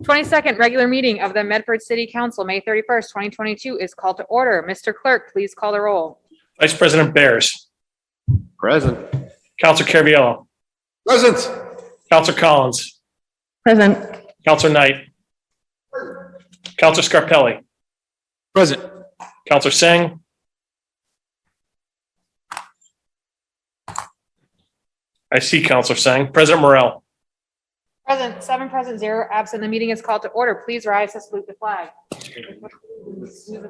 22nd regular meeting of the Medford City Council, May 31st, 2022 is called to order. Mr. Clerk, please call the roll. Vice President Bears. Present. Counselor Carviallo. Present. Counselor Collins. Present. Counselor Knight. Counselor Scarpelli. Present. Counselor Singh. I see Counselor Singh. President Morrell. Present, 7 present, 0 absent. The meeting is called to order. Please rise to salute the flag. To the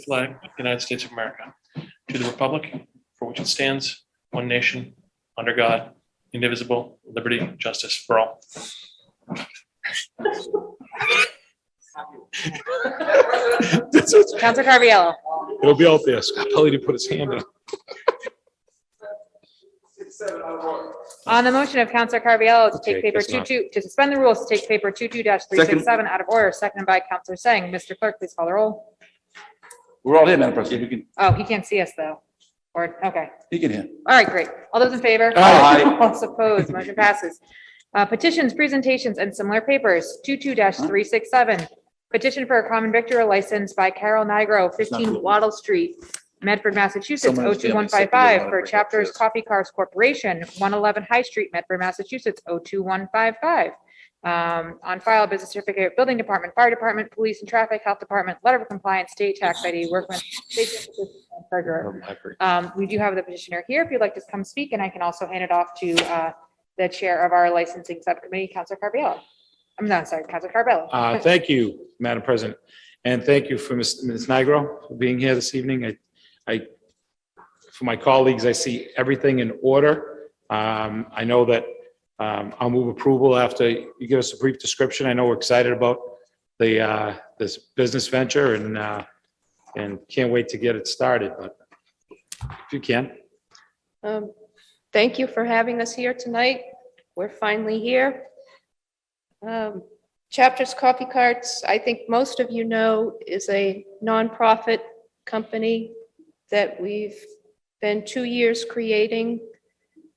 flag of the United States of America. To the republic for which it stands, one nation, under God, indivisible, liberty, and justice for all. Counselor Carviallo. It'll be out there. Scarpelli didn't put his hand in. On the motion of Counselor Carviallo to take Okay, paper guess not. 22, to suspend the rules to take paper 22-367 out of order, seconded by Counselor Singh. Mr. Clerk, please call the roll. We're all here, Madam President. You Oh, he can't see us though. Or, okay. can hear. All right, great. All those in favor? Aye. All those opposed, motion passes. Petitions, presentations, and similar papers, 22-367. Petition for a common victor license by Carol Nigro, 15 Waddle Street, Medford, Massachusetts, Someone's family said they 02155 wanted for to Chapters break Coffee Cars Corporation, 111 High Street, Medford, Massachusetts, 02155. On file, business certificate, building department, fire department, police and traffic, health department, letter of compliance, state tax ID, workman, state and treasurer. We do have the petitioner here. If you'd like to come speak, and I can also hand it off to the chair of our licensing subcommittee, Counselor Carviallo. I'm not sorry, Counselor Carviallo. Thank you, Madam President. And thank you for Ms. Nigro for being here this evening. For my colleagues, I see everything in order. I know that I'll move approval after you give us a brief description. I know we're excited about this business venture and can't wait to get it started, but if you can. Thank you for having us here tonight. We're finally here. Chapters Coffee Carts, I think most of you know, is a nonprofit company that we've been 2 years creating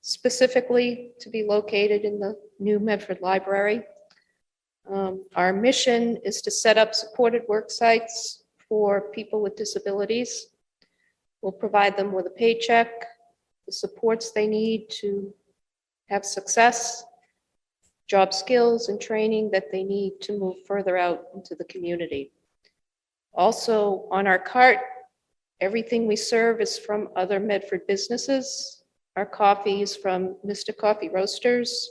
specifically to be located in the new Medford Library. Our mission is to set up supported work sites for people with disabilities. We'll provide them with a paycheck, the supports they need to have success, job skills and training that they need to move further out into the community. Also, on our cart, everything we serve is from other Medford businesses. Our coffee is from Mr. Coffee Roasters.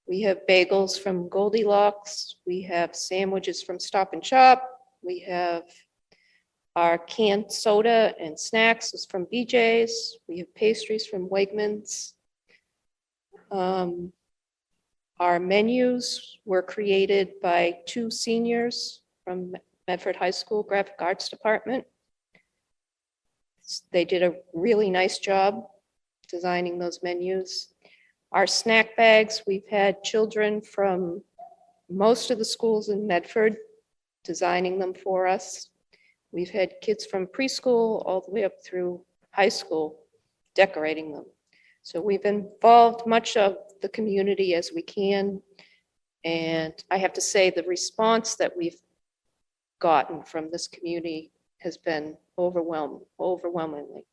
We have bagels from Goldilocks. We have sandwiches from Stop and Shop. We have our canned soda and snacks is from BJ's. We have pastries from Wegmans. Our menus were created by 2 seniors from Medford High School Graphic Arts Department. They did a really nice job designing those menus. Our snack bags, we've had children from most of the schools in Medford designing them for us. We've had kids from preschool all the way up through high school decorating them. So we've involved much of the community as we can. And I have to say the response that we've gotten from this community has been overwhelmingly.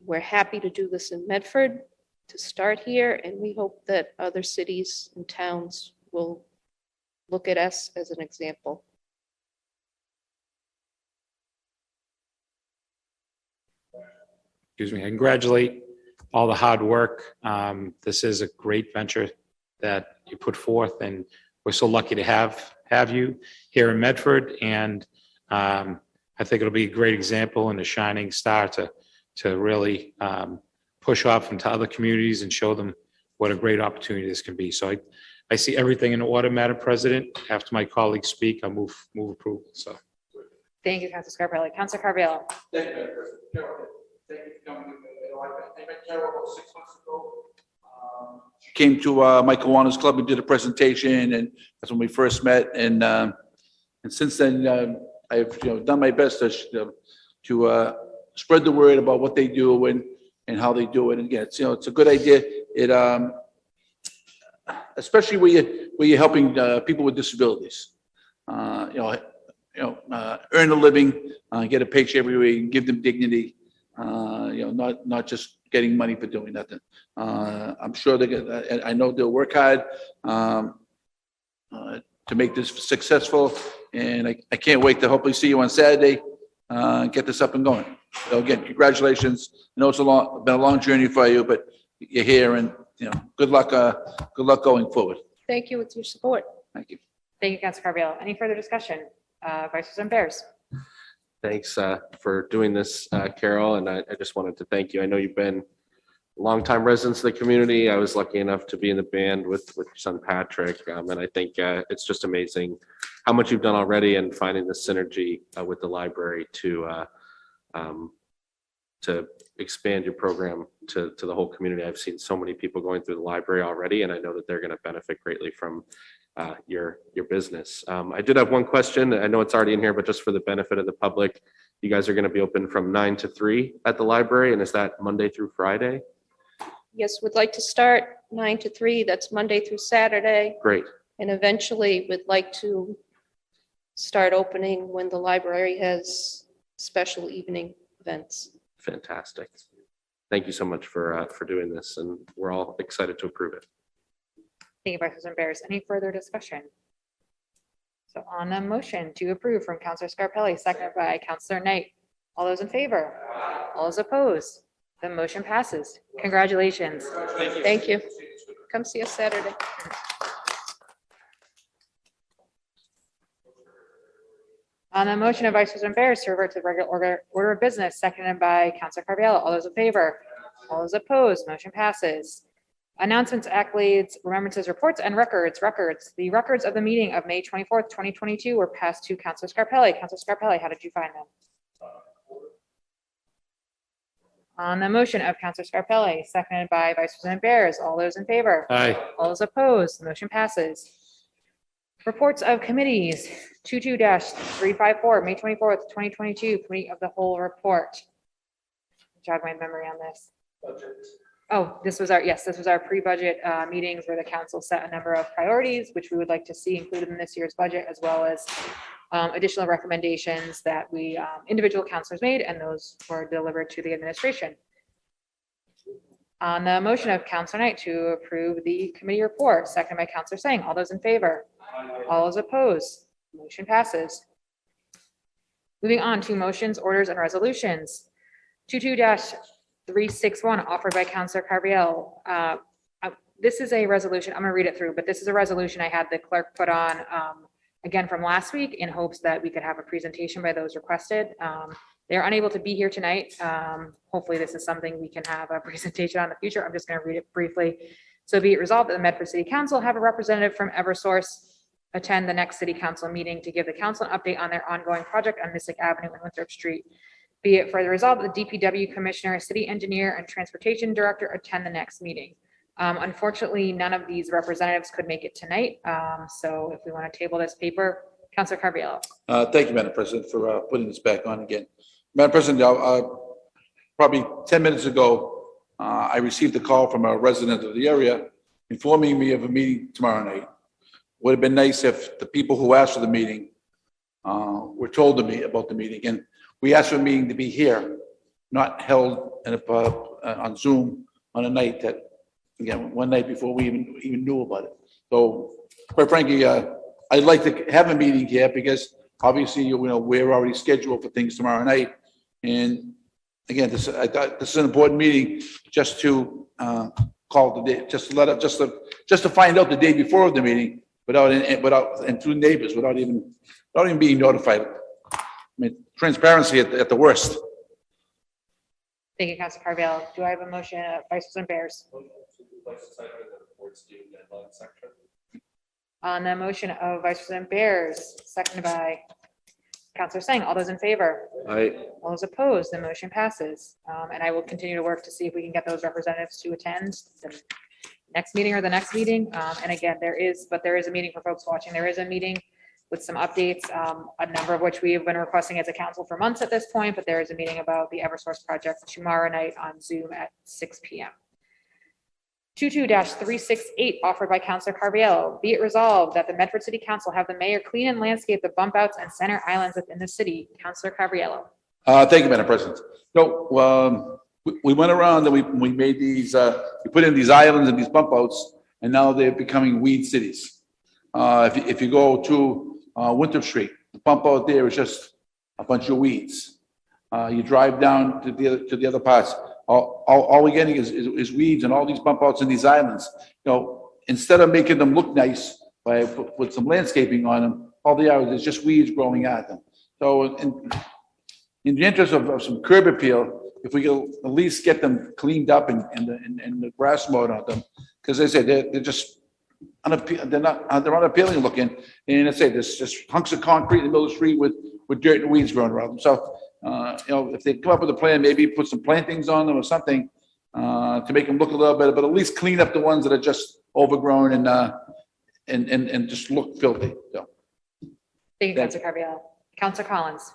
We're happy to do this in Medford, to start here, and we hope that other cities and towns will look at us as an example. Excuse me, I congratulate all the hard work. This is a great venture that you put forth, and we're so lucky to have you here in Medford. And I think it'll be a great example and a shining star to really push off into other communities and show them what a great opportunity this can be. So I see everything in order, Madam President. After my colleagues speak, I'll move approval. So. Thank you, Counselor Scarpelli. Counselor Carviallo. Thank you, Carol. Thank you for coming. I met Carol about 6 months ago. She came to Mike Kiwanis Club and did a presentation, and that's when we first met. And since then, I've done my best to spread the word about what they do and how they do it. And again, it's a good idea. especially where you're helping people with disabilities. Earn a living, get a paycheck every week, give them dignity. Not just getting money for doing nothing. I'm sure I know they'll work hard to make this successful, and I can't wait to hopefully see you on Saturday. Get this up and going. So again, congratulations. I know it's been a long journey for you, but you're here, and good luck. Good luck going forward. Thank you with your support. Thank you. Thank you, Councilor Carviallo. Any further discussion? Vice President Bears. Thanks for doing this, Carol, and I just wanted to thank you. I know you've been longtime residents of the community. I was lucky enough to be in the band with your son Patrick, and I think it's just amazing how much you've done already and finding the synergy with the library to expand your program to the whole community. I've seen so many people going through the library already, and I know that they're going to benefit greatly from your business. I did have one question. I know it's already in here, but just for the benefit of the public, you guys are going to be open from 9 to 3 at the library, and is that Monday through Friday? Yes, we'd like to start 9 to 3. That's Monday through Saturday. Great. And eventually we'd like to start opening when the library has special evening events. Fantastic. Thank you so much for doing this, and we're all excited to approve it. Thank you, Vice President Bears. Any further discussion? So on the motion to approve from Councilor Scarpelli, seconded by Councilor Knight. All those in favor? All those opposed? The motion passes. Congratulations. Thank you. Come see us Saturday. On the motion of Vice President Bears to revert to the regular order of business, seconded by Councilor Carviallo. All those in favor? All those opposed? Motion passes. Announcements, accolades, remembrances, reports, and records. The records of the meeting of May 24th, 2022 were passed to Councilor Scarpelli. Councilor Scarpelli, how did you find them? On the motion of Councilor Scarpelli, seconded by Vice President Bears. All those in favor? Aye. All those opposed? The motion passes. Reports of committees, 22-354, May 24th, 2022, Committee of the Whole Report. Jog my memory on this. Oh, this was our pre-budget meetings where the council set a number of priorities, which we would like to see included in this year's budget, as well as additional recommendations that we individual councilors made, and those were delivered to the administration. On the motion of Councilor Knight to approve the committee report, second by Councilor Singh. All those in favor? All those opposed? Motion passes. Moving on to motions, orders, and resolutions. 22-361 offered by Councilor Carviallo. This is a resolution, I'm going to read it through, but this is a resolution I had the clerk put on again from last week in hopes that we could have a presentation by those requested. They're unable to be here tonight. Hopefully this is something we can have a presentation on in the future. I'm just going to read it briefly. So be it resolved that the Medford City Council have a representative from Eversource attend the next city council meeting to give the council an update on their ongoing project on Mystic Avenue and Winthrop Street. Be it further resolved that the DPW Commissioner, City Engineer, and Transportation Director attend the next meeting. Unfortunately, none of these representatives could make it tonight. So if we want to table this paper, Councilor Carviallo. Thank you, Madam President, for putting this back on again. Madam President, probably 10 minutes ago, I received a call from a resident of the area informing me of a meeting tomorrow night. Would have been nice if the people who asked for the meeting were told to me about the meeting. And we asked for a meeting to be here, not held on Zoom on a night that, again, one night before we even knew about it. So, quite frankly, I'd like to have a meeting here because obviously, we're already scheduled for things tomorrow night. And again, I thought this is an important meeting just to call the day, just to find out the day before the meeting and through neighbors without even being notified. I mean, transparency at the worst. Thank you, Councilor Carviallo. Do I have a motion, Vice President Bears? On the motion of Vice President Bears, seconded by Councilor Singh. All those in favor? Aye. All those opposed? The motion passes. And I will continue to work to see if we can get those representatives to attend the next meeting or the next meeting. And again, there is a meeting for folks watching. There is a meeting with some updates, a number of which we have been requesting as a council for months at this point, but there is a meeting about the Eversource project tomorrow night on Zoom at 6 p.m. 22-368 offered by Counselor Carviallo. Be it resolved that the Medford City Council have the mayor clean and landscape the bump outs and center islands within the city. Counselor Carviallo. Thank you, Madam President. No, we went around and we made these, we put in these islands and these bump outs, and now they're becoming weed cities. If you go to Winthrop Street, the bump out there is just a bunch of weeds. You drive down to the other parts, all we're getting is weeds and all these bump outs and these islands. You know, instead of making them look nice by put some landscaping on them, all they are is just weeds growing at them. So in the interest of some curb appeal, if we could at least get them cleaned up and the grass mowed on them, because they say they're just they're unappealing looking, and I say there's just hunks of concrete in the middle of the street with dirt and weeds growing around them. So you know, if they come up with a plan, maybe put some plantings on them or something to make them look a little better, but at least clean up the ones that are just overgrown and just look filthy. So. Thank you, Counselor Carviallo. Counselor Collins.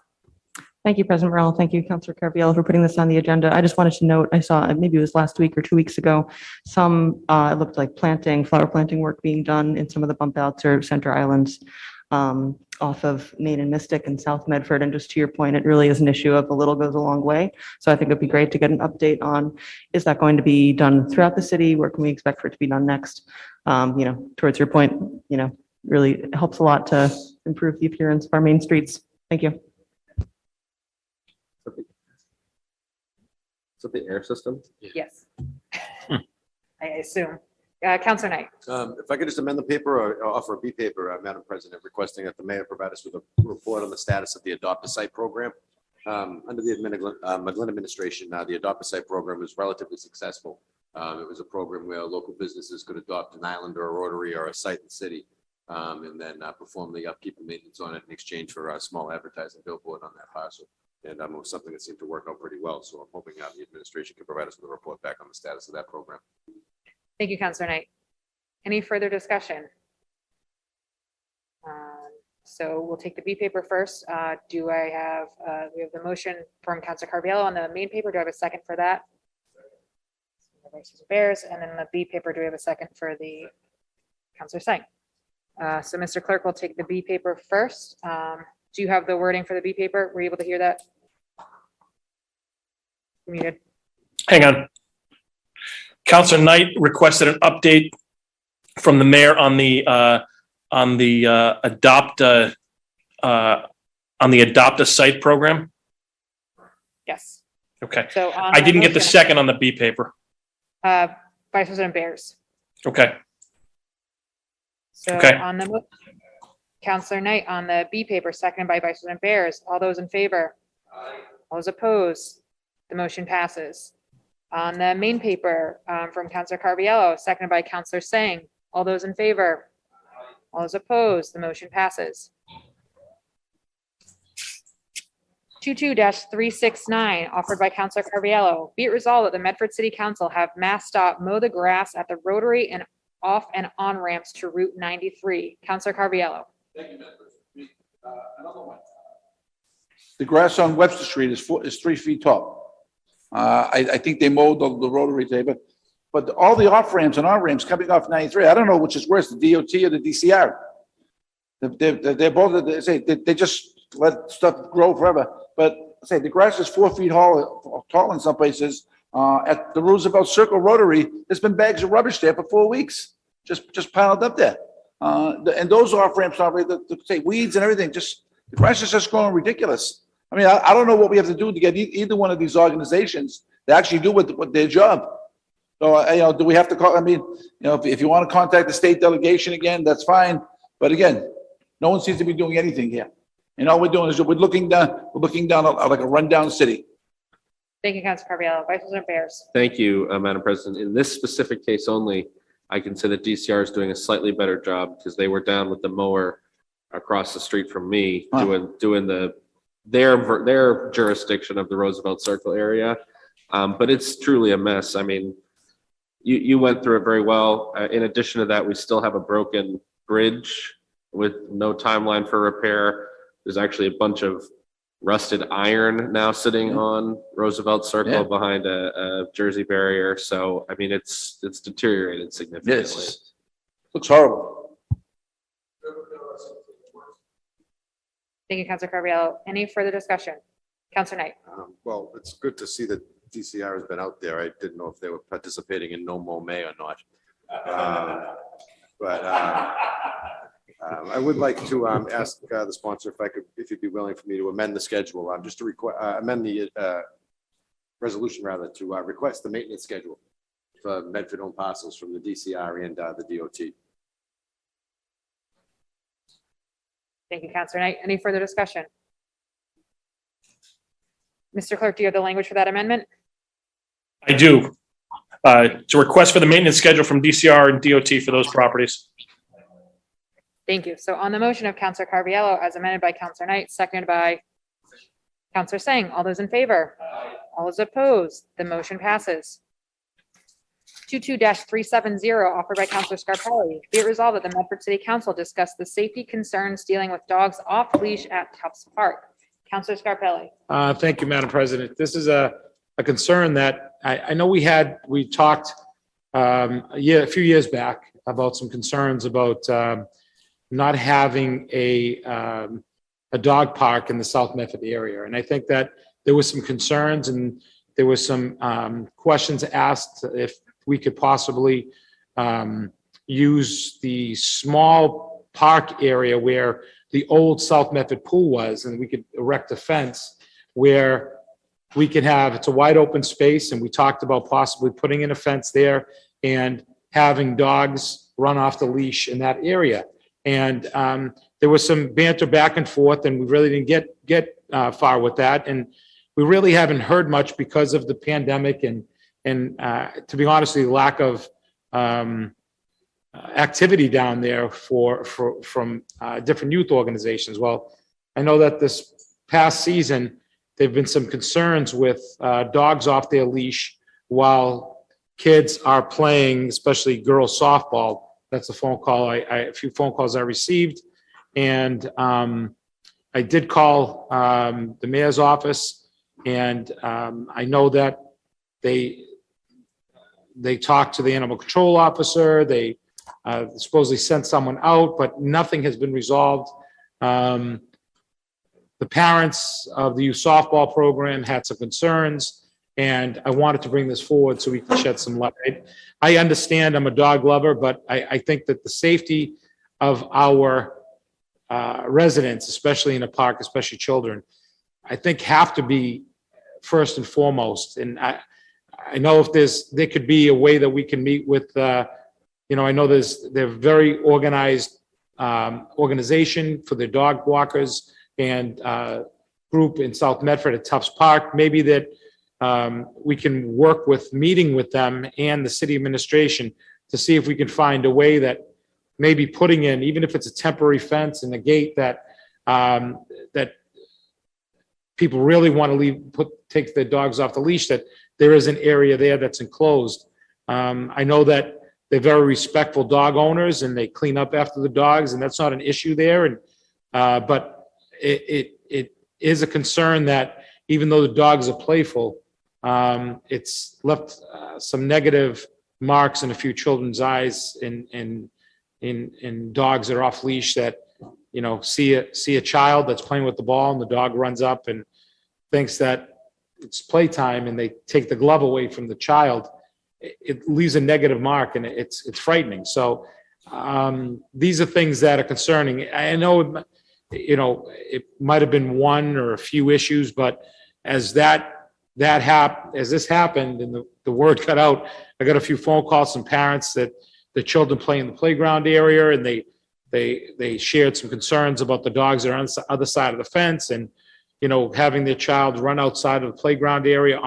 Thank you, President Morrell. Thank you, Councilor Carviallo, for putting this on the agenda. I just wanted to note, I saw, maybe it was last week or 2 weeks ago, some, it looked like flower planting work being done in some of the bump outs or center islands off of Main and Mystic and South Medford. And just to your point, it really is an issue of a little goes a long way. So I think it'd be great to get an update on, is that going to be done throughout the city? Where can we expect for it to be done next? You know, towards your point, you know, really helps a lot to improve the appearance of our main streets. Thank you. Is that the air system? Yes. I assume. Counselor Knight. If I could just amend the paper or offer a B paper, Madam President, requesting that the mayor provide us with a report on the status of the Adopt a Site program. Under the McGlynn administration, the Adopt a Site program was relatively successful. It was a program where local businesses could adopt an island or a rotary or a site in the city, and then perform the upkeep and maintenance on it in exchange for a small advertising billboard on that parcel. And it was something that seemed to work out pretty well. So I'm hoping the administration can provide us with a report back on the status of that program. Thank you, Counselor Knight. Any further discussion? So we'll take the B paper first. We have the motion from Counselor Carviallo on the main paper. Do I have a second for that? Versus Bears, and then the B paper, do we have a second for the Counselor Singh? So Mr. Clerk will take the B paper first. Do you have the wording for the B paper? Were you able to hear that? Muted. Hang on. Counselor Knight requested an update from the mayor on the Adopt a Site program. Yes. Okay. So I didn't get the second on the B paper. Vice President Bears. Okay. So Okay. on the Counselor Knight on the B paper, seconded by Vice President Bears. All those in favor? All those opposed? The motion passes. On the main paper from Counselor Carviallo, seconded by Counselor Singh. All those in favor? All those opposed? The motion passes. 22-369 offered by Counselor Carviallo. Be it resolved that the Medford City Council have MassDOT mow the grass at the rotary and off and on ramps to Route 93. Counselor Carviallo. Thank you, Madam President. Another one. The grass on Webster Street is 3 feet tall. I think they mowed the rotary today, but all the off ramps and on ramps coming off 93, I don't know which is worse, the DOT or the DCR. They're both, they just let stuff grow forever. But say the grass is 4 feet tall in some places. At the Roosevelt Circle Rotary, there's been bags of rubbish there for 4 weeks, just piled up there. And those off ramps are say weeds and everything. Just the grass is just growing ridiculous. I mean, I don't know what we have to do to get either one of these organizations to actually do what their job. So, you know, do we have to call? I mean, you know, if you want to contact the state delegation again, that's fine. But again, no one seems to be doing anything here. And all we're doing is we're looking down like a rundown city. Thank you, Counselor Carviallo. Vice President Bears. Thank you, Madam President. In this specific case only, I can say that DCR is doing a slightly better job because they were down with the mower across the street from me doing their jurisdiction of the Roosevelt Circle area. But it's truly a mess. I mean, you went through it very well. In addition to that, we still have a broken bridge with no timeline for repair. There's actually a bunch of rusted iron now sitting on Roosevelt Circle Yeah. behind a Jersey barrier. So, I mean, it's deteriorated significantly. Yes. Looks horrible. Thank you, Counselor Carviallo. Any further discussion? Counselor Knight. Well, it's good to see that DCR has been out there. I didn't know if they were participating in No Mow May or not. But I would like to ask the sponsor if you'd be willing for me to amend the schedule, just to amend the resolution rather to request the maintenance schedule for Medford-owned parcels from the DCR and the DOT. Thank you, Counselor Knight. Any further discussion? Mr. Clerk, do you have the language for that amendment? I do. It's a request for the maintenance schedule from DCR and DOT for those properties. Thank you. So on the motion of Counselor Carviallo as amended by Counselor Knight, seconded by Counselor Singh, all those in favor? All those opposed? The motion passes. 22-370 offered by Counselor Scarpelli. Be it resolved that the Medford City Council discuss the safety concerns dealing with dogs off leash at Tufts Park. Counselor Scarpelli. Thank you, Madam President. This is a concern that I know we talked a few years back about some concerns about not having a dog park in the South Medford area. And I think that there was some concerns and there was some questions asked if we could possibly use the small park area where the old South Medford pool was, and we could erect a fence where we could have, it's a wide open space, and we talked about possibly putting in a fence there and having dogs run off the leash in that area. And there was some banter back and forth, and we really didn't get far with that. And we really haven't heard much because of the pandemic and to be honest, the lack of activity down there from different youth organizations. Well, I know that this past season, there've been some concerns with dogs off their leash while kids are playing, especially girls softball. That's a phone call, a few phone calls I received. And I did call the mayor's office, and I know that they talked to the animal control officer. They supposedly sent someone out, but nothing has been resolved. The parents of the youth softball program had some concerns, and I wanted to bring this forward so we can shed some light. I understand I'm a dog lover, but I think that the safety of our residents, especially in a park, especially children, I think have to be first and foremost. And I know if there could be a way that we can meet with, I know they're very organized organization for the dog walkers and group in South Medford at Tufts Park. Maybe that we can work with meeting with them and the city administration to see if we can find a way that maybe putting in, even if it's a temporary fence and a gate that that people really want to take their dogs off the leash, that there is an area there that's enclosed. I know that they're very respectful dog owners and they clean up after the dogs, and that's not an issue there. And but it is a concern that even though the dogs are playful, it's left some negative marks in a few children's eyes in dogs that are off leash that see a child that's playing with the ball and the dog runs up and thinks that it's playtime and they take the glove away from the child. It leaves a negative mark and it's frightening. So these are things that are concerning. I know, it might have been one or a few issues, but as this happened and the word got out, I got a few phone calls from parents that the children play in the playground area, and they shared some concerns about the dogs that are on the other side of the fence, and having their child run outside of the playground area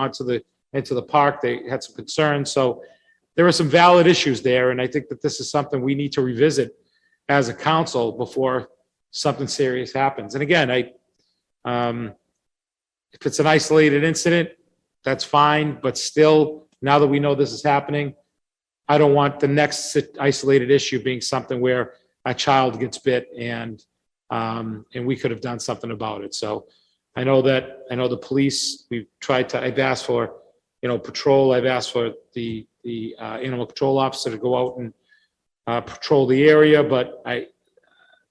into the park. They had some concerns. So there are some valid issues there. And I think that this is something we need to revisit as a council before something serious happens. And again, if it's an isolated incident, that's fine. But still, now that we know this is happening, I don't want the next isolated issue being something where a child gets bit and we could have done something about it. So I know the police, I've asked for, patrol, I've asked for the animal control officer to go out and patrol the area, but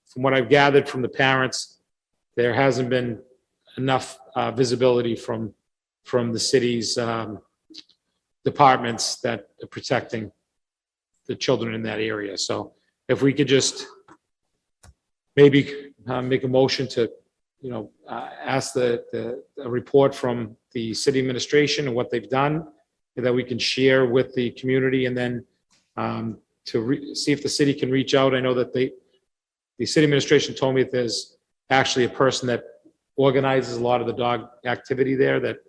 from what I've gathered from the parents, there hasn't been enough visibility from the city's departments that are protecting the children in that area. So if we could just maybe make a motion to, ask a report from the city administration and what they've done, and that we can share with the community, and then see if the city can reach out. I know that the city administration told me that there's actually a person that organizes a lot of the dog activity there, that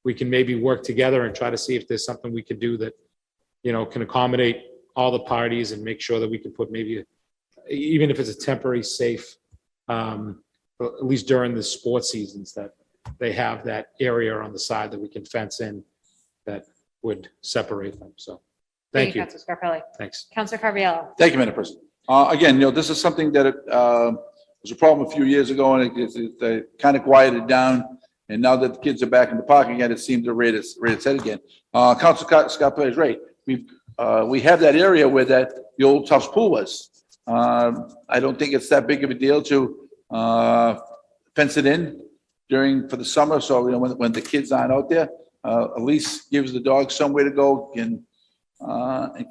we can maybe work together and try to see if there's something we could do that, can accommodate all the parties and make sure that we can put maybe, even if it's a temporary safe, at least during the sports seasons, that they have that area on the side that we can fence in that would separate them. So, thank you. Councilor Scarpelli. Thanks. Councilor Carviallo. Thank you, Madam President. Again, this is something that was a problem a few years ago, and it kind of quieted down. And now that the kids are back in the park again, it seems to rear its head again. Councilor Scarpelli is right. We have that area where the old Tufts Pool was. I don't think it's that big of a deal to fence it in for the summer. So, when the kids aren't out there, at least gives the dogs somewhere to go and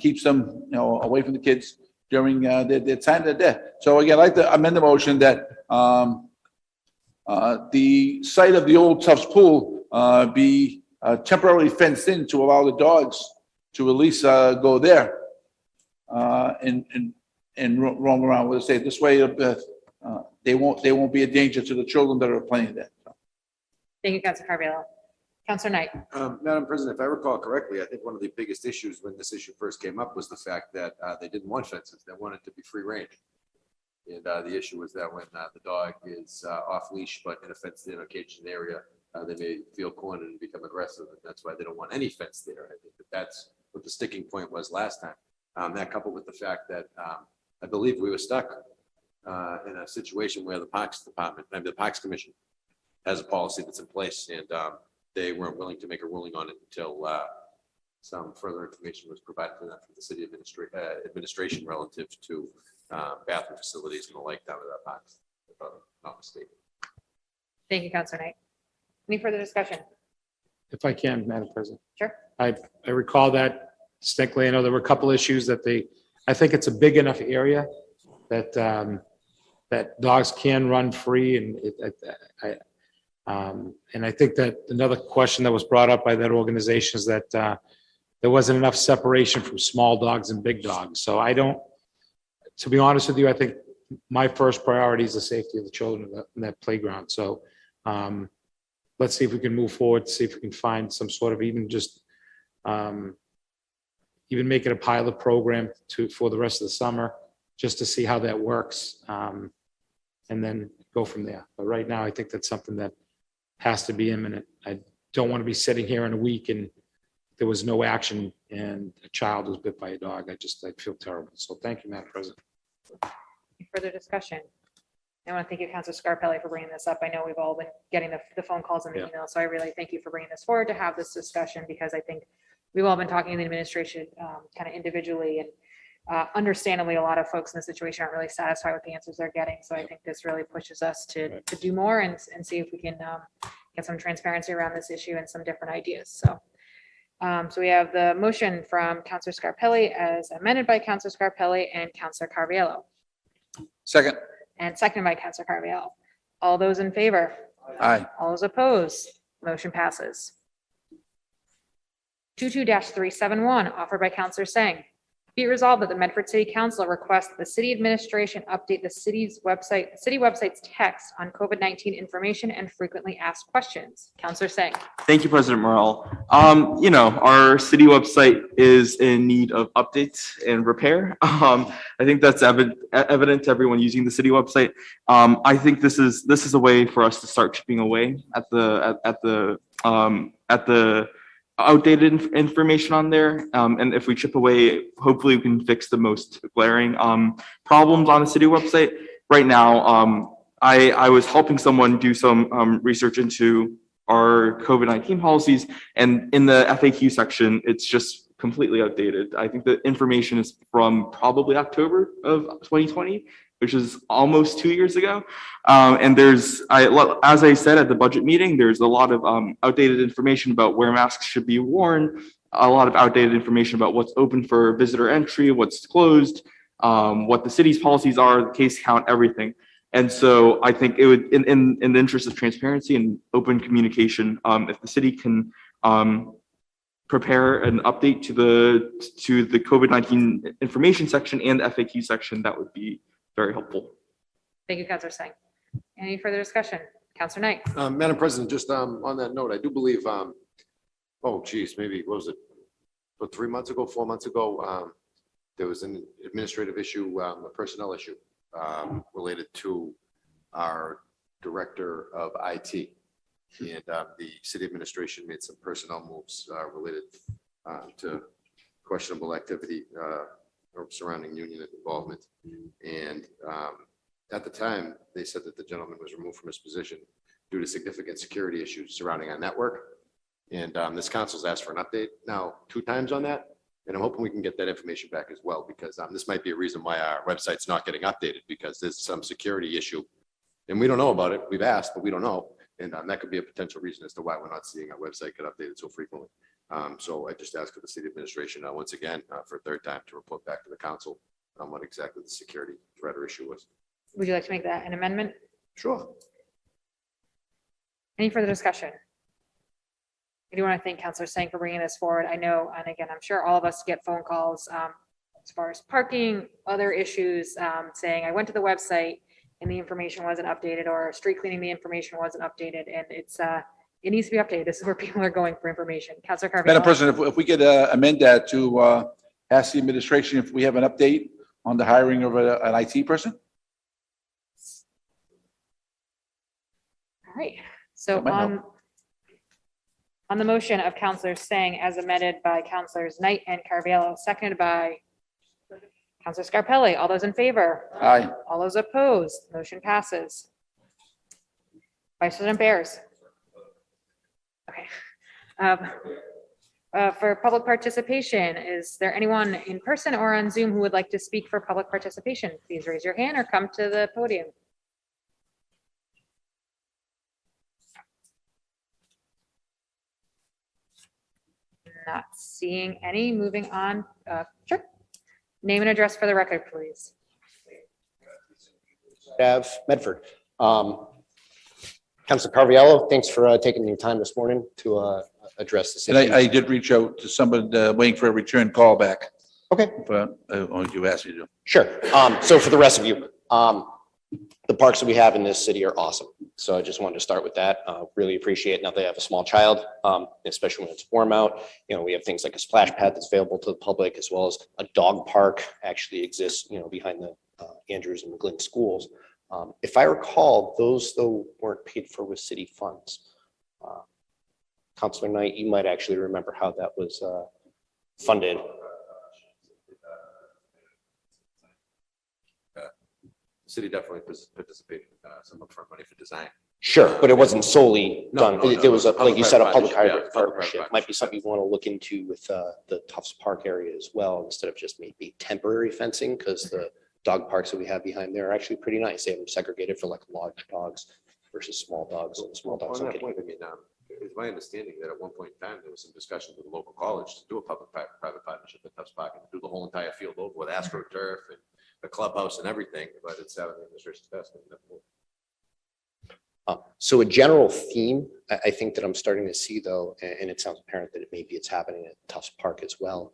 keeps them, away from the kids during their time they're there. So again, I'd like to amend the motion that the site of the old Tufts Pool be temporarily fenced in to allow the dogs to at least go there and roam around. We'll say this way, they won't be a danger to the children that are playing there. Thank you, Councilor Carviallo. Councilor Knight. Madam President, if I recall correctly, I think one of the biggest issues when this issue first came up was the fact that they didn't want fences. They wanted to be free range. And the issue was that when the dog is off leash, but in a fenced-in or caged area, they may feel cornered and become aggressive. And that's why they don't want any fence there. I think that's what the sticking point was last time. That coupled with the fact that I believe we were stuck in a situation where the Parks Department, the Parks Commission has a policy that's in place, and they weren't willing to make a ruling on it until some further information was provided to them from the city administration relative to bathroom facilities and the like down at our parks, if I'm not mistaken. Thank you, Councilor Knight. Any further discussion? If I can, Madam President. Sure. I recall that distinctly. I know there were a couple issues that I think it's a big enough area that that dogs can run free, and I think that another question that was brought up by that organization is that there wasn't enough separation from small dogs and big dogs. So to be honest with you, I think my first priority is the safety of the children in that playground. So let's see if we can move forward, see if we can find some sort of even make it a pilot program for the rest of the summer, just to see how that works, and then go from there. But right now, I think that's something that has to be imminent. I don't want to be sitting here in a week and there was no action and a child was bit by a dog. I'd feel terrible. So thank you, Madam President. Any further discussion? I want to thank you, Councilor Scarpelli, for bringing this up. I know we've all been getting the phone calls and the emails, so I really thank you for bringing this forward to have this discussion, because I think we've all been talking to the administration kind of individually, and understandably, a lot of folks in the situation aren't really satisfied with the answers they're getting. So I think this really pushes us to do more and see if we can get some transparency around this issue and some different ideas. So we have the motion from Councilor Scarpelli as amended by Councilor Scarpelli and Councilor Carviallo, Second. and seconded by Councilor Carviallo. All those in favor? Aye. All those opposed? Motion passes. 22-371, offered by Councilor Sang. Be it resolved that the Medford City Council requests the city administration update the city website's text on COVID-19 information and frequently asked questions. Councilor Sang. Thank you, President Morrell. Our city website is in need of updates and repair. I think that's evident to everyone using the city website. I think this is a way for us to start chipping away at the outdated information on there. And if we chip away, hopefully we can fix the most glaring problems on the city website. Right now, I was helping someone do some research into our COVID-19 policies, and in the FAQ section, it's just completely outdated. I think the information is from probably October of 2020, which is almost 2 years ago. And as I said at the budget meeting, there's a lot of outdated information about where masks should be worn, a lot of outdated information about what's open for visitor entry, what's closed, what the city's policies are, the case count, everything. And so I think it would, in the interest of transparency and open communication, if the city can prepare an update to the COVID-19 information section and the FAQ section, that would be very helpful. Thank you, Counselor Singh. Any further discussion? Counselor Knight? Madam President, just on that note, I do believe, oh geez, maybe, what was it? About 3 months ago, 4 months ago, there was an administrative issue, a personnel issue related to our director of IT. And the city administration made some personnel moves related to questionable activity surrounding union involvement. And at the time, they said that the gentleman was removed from his position due to significant security issues surrounding our network. And this council's asked for an update now 2 times on that. And I'm hoping we can get that information back as well, because this might be a reason why our website's not getting updated, because there's some security issue. And we don't know about it. We've asked, but we don't know. And that could be a potential reason as to why we're not seeing our website get updated so frequently. So I just asked for the city administration once again for a 3rd time to report back to the council on what exactly the security threat or issue was. Would you like to make that an amendment? Sure. Any further discussion? I do want to thank Counselor Singh for bringing this forward. I know, and again, I'm sure all of us get phone calls as far as parking, other issues, saying I went to the website and the information wasn't updated, or street cleaning, the information wasn't updated, and it needs to be updated. This is where people are going for information. Counselor Carville? Madam President, if we could amend that to ask the administration if we have an update on the hiring of an IT person? All right, so That might help. on the motion of Counselor Singh as amended by Counselors Knight and Carvalho, seconded by Counselor Scarpelli, all those in favor? Aye. All those opposed, motion passes. Vice President Bears. Okay. For public participation, is there anyone in person or on Zoom who would like to speak for public participation? Please raise your hand or come to the podium. Not seeing any. Moving on. Sure. Name and address for the record, please. Medford. Councilor Carviallo, thanks for taking your time this morning to address the And city. I did reach out to someone waiting for a return call back. Okay, But you asked me to. sure. So for the rest of you, the parks that we have in this city are awesome. So I just wanted to start with that. Really appreciate now that I have a small child, especially when it's warm out. You know, we have things like a splash pad that's available to the public, as well as a dog park actually exists, you know, behind the Andrews and McGlynn schools. If I recall, those though weren't paid for with city funds. Councilor Knight, you might actually remember how that was funded. The city definitely participated some upfront money for design. Sure, but it wasn't solely No, done. no, no, There was a, public like you said, a private public-private partnership, yeah, partnership. public-private Might be something you want to look into with the Tufts Park area as well, instead of just maybe temporary fencing, because the dog parks that we have behind there are actually pretty nice. They have them segregated for like large dogs versus small dogs, and small dogs On don't that get. point, I mean, it's my understanding that at one point in time, there was some discussion with the local college to do a public-private partnership at Tufts Park and do the whole entire field over with AstroTurf and the clubhouse and everything, but it's out of the administration's best. So a general theme, I think that I'm starting to see though, and it sounds apparent that it's happening at Tufts Park as well,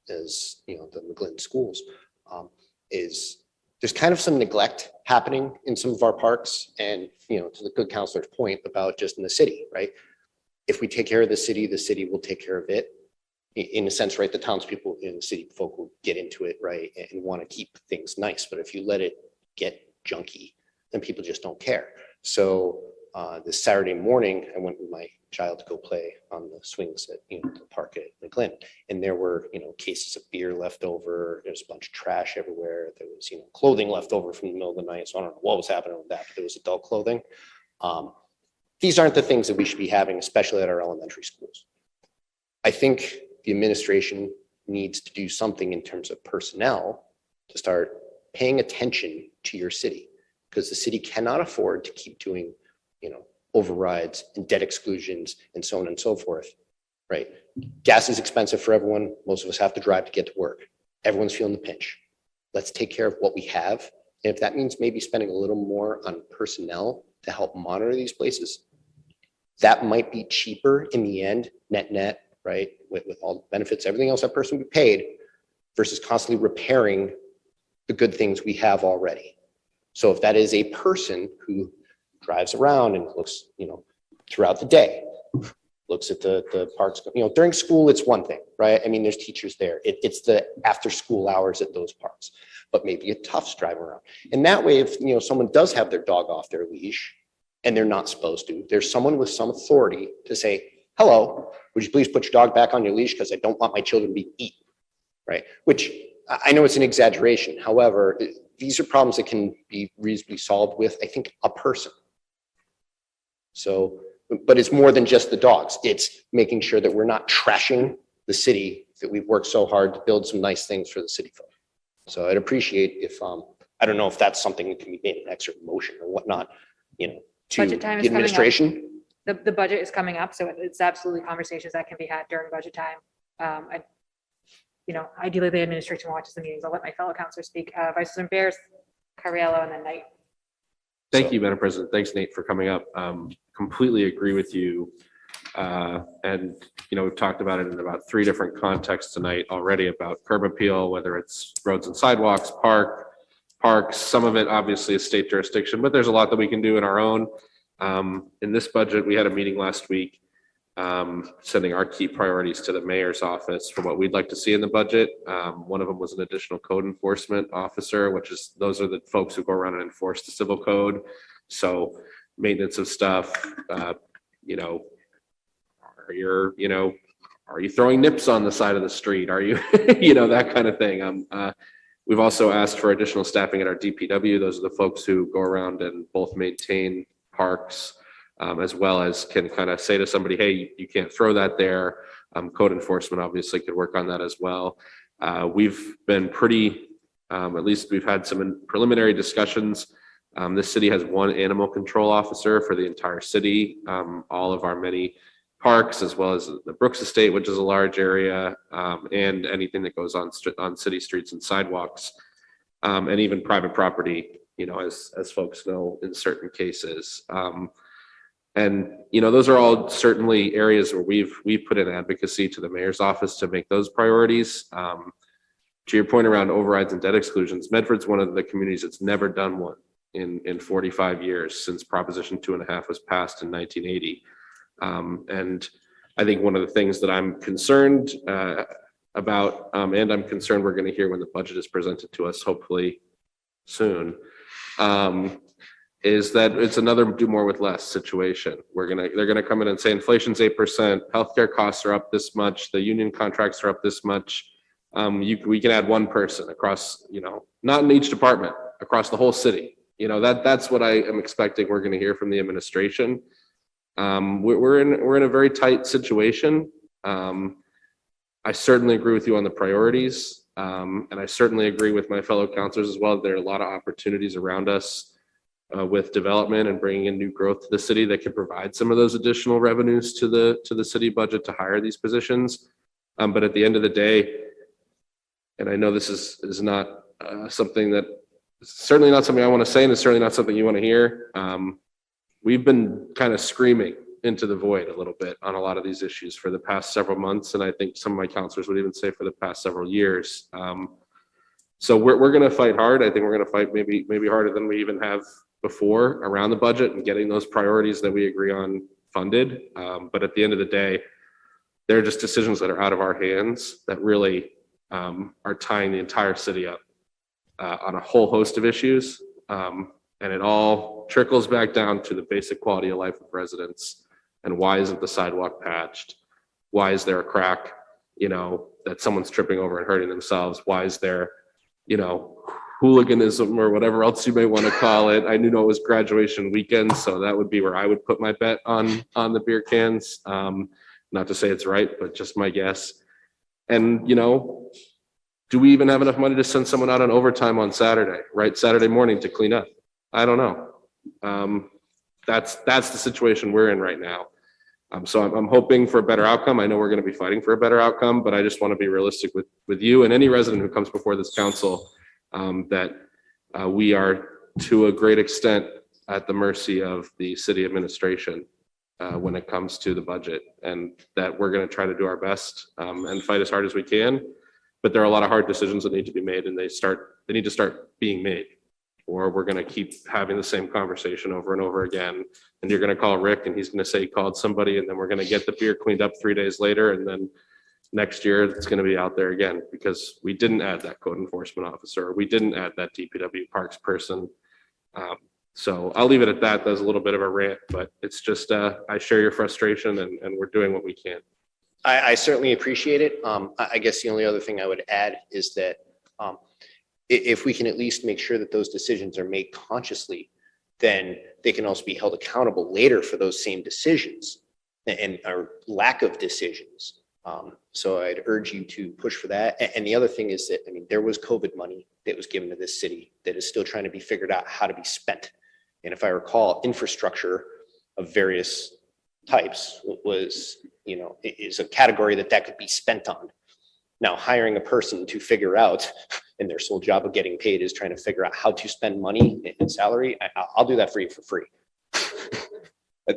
as, you know, the McGlynn schools, is there's kind of some neglect happening in some of our parks. And, you know, to the good counselor's point about just in the city, right? If we take care of the city will take care of it. In a sense, right, the townspeople in the city folk will get into it, right, and want to keep things nice. But if you let it get junky, then people just don't care. So this Saturday morning, I went with my child to go play on the swings at, the park at McGlynn. And there were, cases of beer left over. There's a bunch of trash everywhere. There was, clothing left over from the middle of the night. So I don't know what was happening with that, but there was adult clothing. These aren't the things that we should be having, especially at our elementary schools. I think the administration needs to do something in terms of personnel to start paying attention to your city, because the city cannot afford to keep doing, overrides and debt exclusions and so on and so forth, right? Gas is expensive for everyone. Most of us have to drive to get to work. Everyone's feeling the pinch. Let's take care of what we have. And if that means maybe spending a little more on personnel to help monitor these places, that might be cheaper in the end, net, right? With all the benefits, everything else that person would be paid versus constantly repairing the good things we have already. So if that is a person who drives around and looks, throughout the day, looks at the parks, during school, it's one thing, right? I mean, there's teachers there. It's the after school hours at those parks, but maybe a toughs drive around. And that way, if, someone does have their dog off their leash and they're not supposed to, there's someone with some authority to say, hello, would you please put your dog back on your leash? Because I don't want my children to be eaten, right? Which I know it's an exaggeration. However, these are problems that can be reasonably solved with, I think, a person. So, but it's more than just the dogs. It's making sure that we're not trashing the city, that we've worked so hard to build some nice things for the city folk. So I'd appreciate if, I don't know if that's something that can be made an extra motion or whatnot, to Budget time the is coming up. administration. The budget is coming up, so it's absolutely conversations that can be had during budget time. Ideally, the administration watches the meetings. I'll let my fellow counselors speak. Vice President Bears, Cariello, and then Knight. Thank you, Madam President. Thanks, Nate, for coming up. Completely agree with you. And, we've talked about it in about 3 different contexts tonight already about curb appeal, whether it's roads and sidewalks, parks. Some of it obviously is state jurisdiction, but there's a lot that we can do in our own. In this budget, we had a meeting last week, sending our key priorities to the mayor's office for what we'd like to see in the budget. One of them was an additional code enforcement officer, those are the folks who go around and enforce the civil code. So maintenance of stuff, are you throwing nips on the side of the street? Are you, that kind of thing. We've also asked for additional staffing at our DPW. Those are the folks who go around and both maintain parks, as well as can kind of say to somebody, hey, you can't throw that there. Code enforcement obviously could work on that as well. We've been pretty, at least we've had some preliminary discussions. This city has 1 animal control officer for the entire city. All of our many parks, as well as the Brooks Estate, which is a large area, and anything that goes on city streets and sidewalks, and even private property, as folks know in certain cases. And, those are all certainly areas where we've put in advocacy to the mayor's office to make those priorities. To your point around overrides and debt exclusions, Medford's one of the communities that's never done one in 45 years since Proposition 2.5 was passed in 1980. And I think one of the things that I'm concerned about, and I'm concerned we're going to hear when the budget is presented to us, hopefully soon, is that it's another do more with less situation. They're gonna come in and say inflation's 8%, healthcare costs are up this much, the union contracts are up this much. We can add 1 person across, not in each department, across the whole city. That's what I am expecting we're gonna hear from the administration. We're in a very tight situation. I certainly agree with you on the priorities. And I certainly agree with my fellow counselors as well. There are a lot of opportunities around us with development and bringing in new growth to the city that can provide some of those additional revenues to the city budget to hire these positions. But at the end of the day, and I know this is not something that, certainly not something I want to say, and it's certainly not something you want to hear. We've been kind of screaming into the void a little bit on a lot of these issues for the past several months, and I think some of my counselors would even say for the past several years. So we're going to fight hard. I think we're going to fight maybe harder than we even have before around the budget and getting those priorities that we agree on funded. But at the end of the day, they're just decisions that are out of our hands that really are tying the entire city up on a whole host of issues. And it all trickles back down to the basic quality of life of residents And why isn't the sidewalk patched? Why is there a crack, that someone's tripping over and hurting themselves? Why is there, hooliganism or whatever else you may want to call it? I knew it was graduation weekend, so that would be where I would put my bet on the beer cans. Not to say it's right, but just my guess. And, do we even have enough money to send someone out on overtime on Saturday, right? Saturday morning to clean up? I don't know. That's the situation we're in right now. So I'm hoping for a better outcome. I know we're going to be fighting for a better outcome, but I just want to be realistic with you and any resident who comes before this council, that we are to a great extent at the mercy of the city administration when it comes to the budget, and that we're going to try to do our best and fight as hard as we can. But there are a lot of hard decisions that need to be made, and they need to start being made, or we're going to keep having the same conversation over and over again. And you're going to call Rick and he's going to say he called somebody, and then we're going to get the beer cleaned up 3 days later. And then next year it's going to be out there again because we didn't add that code enforcement officer. Or we didn't add that DPW parks person. So I'll leave it at that. That was a little bit of a rant, but it's just, I share your frustration and we're doing what we can. I certainly appreciate it. I guess the only other thing I would add is that if we can at least make sure that those decisions are made consciously, then they can also be held accountable later for those same decisions and our lack of decisions. So I'd urge you to push for that. And the other thing is that, there was COVID money that was given to this city that is still trying to be figured out how to be spent. And if I recall, infrastructure of various types was, is a category that could be spent on. Now, hiring a person to figure out, and their sole job of getting paid is trying to figure out how to spend money and salary, I'll do that for you for free.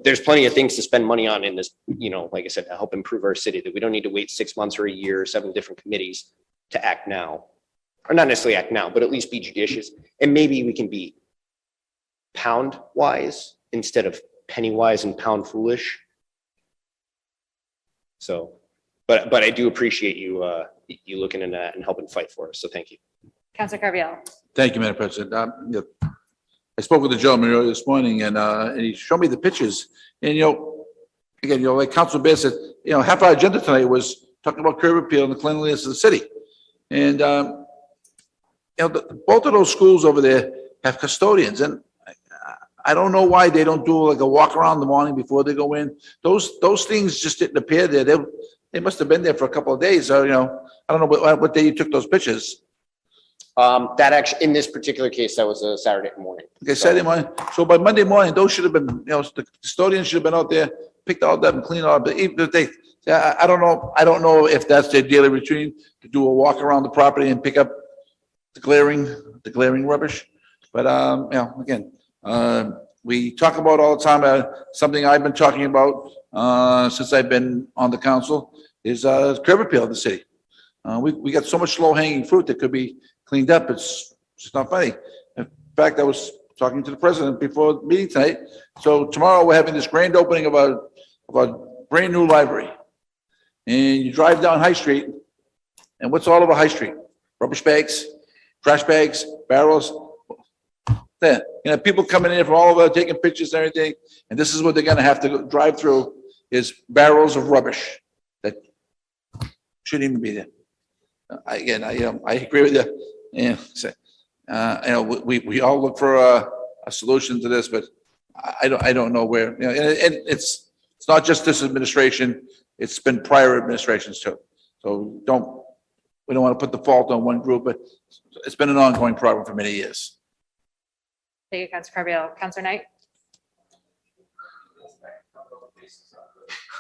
There's plenty of things to spend money on in this, like I said, to help improve our city, that we don't need to wait 6 months or a year, 7 different committees to act now. Or not necessarily act now, but at least be judicious. And maybe we can be pound wise instead of penny wise and pound foolish. So, but I do appreciate you looking into that and helping fight for us. So thank you. Councilor Carviallo. Thank you, Madam President. I spoke with the gentleman earlier this morning and he showed me the pictures. And, again, like Council Bear said, half our agenda tonight was talking about curb appeal and the cleanliness of the city. And, both of those schools over there have custodians, and I don't know why they don't do like a walk around in the morning before they go in. Those things just didn't appear there. They must have been there for a couple of days. So, I don't know what day you took those pictures. That actually, in this particular case, that was a Saturday morning. Okay, Saturday morning. So by Monday morning, those should have been, the custodians should have been out there, picked all that and cleaned all. But even if they, I don't know. I don't know if that's their daily routine to do a walk around the property and pick up the glaring rubbish. But again, we talk about all the time. Something I've been talking about since I've been on the council is curb appeal of the city. We got so much low hanging fruit that could be cleaned up. It's just not funny. In fact, I was talking to the president before the meeting tonight. So tomorrow we're having this grand opening of a brand new library. And you drive down High Street, and what's all over High Street? Rubbish bags, trash bags, barrels. There, people coming in from all over taking pictures and everything. And this is what they're going to have to drive through is barrels of rubbish that shouldn't even be there. I agree with you. We all look for a solution to this, but I don't know where. And it's not just this administration; it's been prior administrations too. So we don't want to put the fault on one group, but it's been an ongoing problem for many years. Thank you, Councilor Carviallo. Councilor Knight.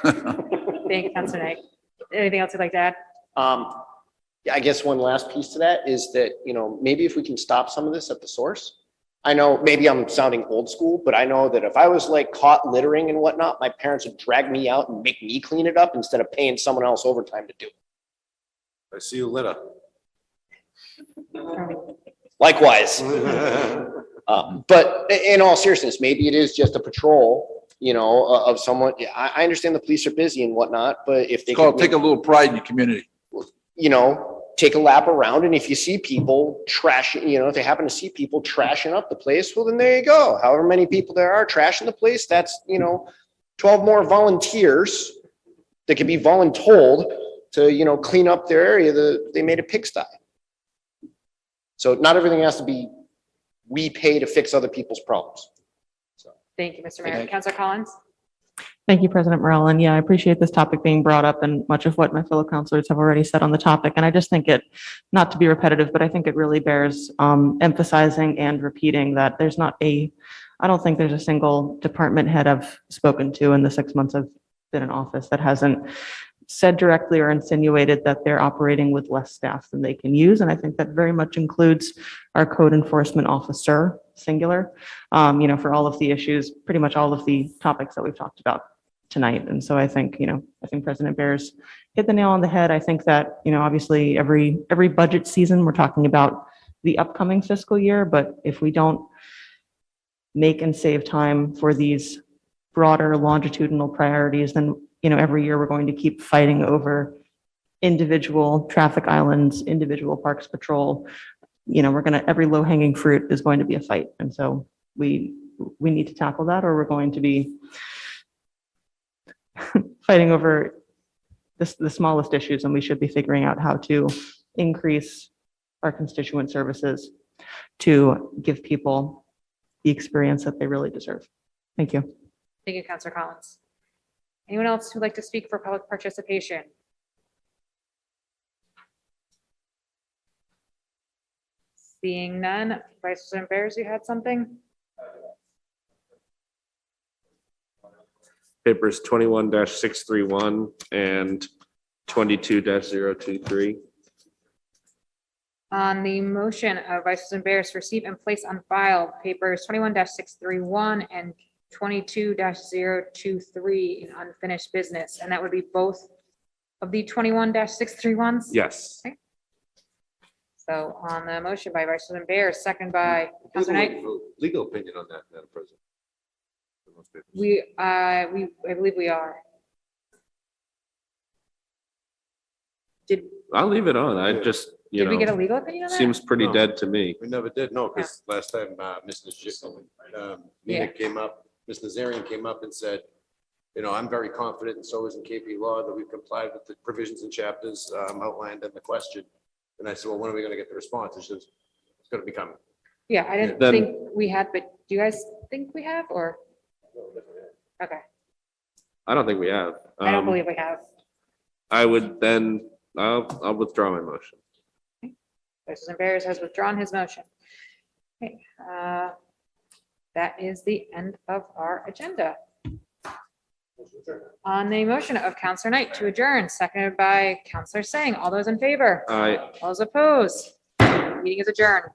Thank you, Councilor Knight. Anything else you'd like to add? Yeah, I guess one last piece to that is that, maybe if we can stop some of this at the source. I know maybe I'm sounding old school, but I know that if I was like caught littering and whatnot, my parents would drag me out and make me clean it up instead of paying someone else overtime to do it. I see you litter. Likewise. But in all seriousness, maybe it is just a patrol, of someone. I understand the police are busy and whatnot, but if they Take a little pride in your community. Take a lap around, and if you see people if they happen to see people trashing up the place, well, then there you go. However many people there are trashing the place, that's, 12 more volunteers that could be voluntold to, clean up their area that they made a pigsty. So not everything has to be, we pay to fix other people's problems. Thank you, Mr. Mayor. Councilor Collins? Thank you, President Morrell. And yeah, I appreciate this topic being brought up and much of what my fellow councilors have already said on the topic. And I just think it, not to be repetitive, but I think it really bears emphasizing and repeating that I don't think there's a single department head I've spoken to in the 6 months I've been in office that hasn't said directly or insinuated that they're operating with less staff than they can use. And I think that very much includes our code enforcement officer, singular, for all of the issues, pretty much all of the topics that we've talked about tonight. And so I think President Bears hit the nail on the head. I think that, obviously every budget season, we're talking about the upcoming fiscal year, but if we don't make and save time for these broader longitudinal priorities, then every year we're going to keep fighting over individual traffic islands, individual parks patrol. Every low hanging fruit is going to be a fight. And so we need to tackle that, or we're going to be fighting over the smallest issues, and we should be figuring out how to increase our constituent services to give people the experience that they really deserve. Thank you. Thank you, Councilor Collins. Anyone else who'd like to speak for public participation? Seeing none, Vice President Bears, you had something? Papers 21-631 and 22-023. On the motion of Vice President Bears to receive and place on file papers 21-631 and 22-023 in unfinished business, and that would be both of the 21-631s? Yes. So on the motion by Vice President Bears, second by Councilor Knight, Legal opinion on that, Madam President. I believe we are. I'll leave it on. I just, Did we get a legal opinion on that? seems pretty No. dead to me. We never did, no, because last time, Yeah. Nina came up, Ms. Nazarian came up and said, I'm very confident, and so is in KP Law, that we've complied with the provisions and chapters outlined in the question. And I said, well, when are we gonna get the response? She says, it's gonna be coming. Yeah, I didn't Then- think we had, but do you guys think we have, or? Okay, I don't think we have. I don't believe we have. I would then, I'll withdraw my motion. Vice President Bears has withdrawn his motion. Okay, that is the end of our agenda. On the motion of Councilor Knight to adjourn, seconded by Councilor Singh, all those in favor? Aye. All those opposed? Meeting is adjourned.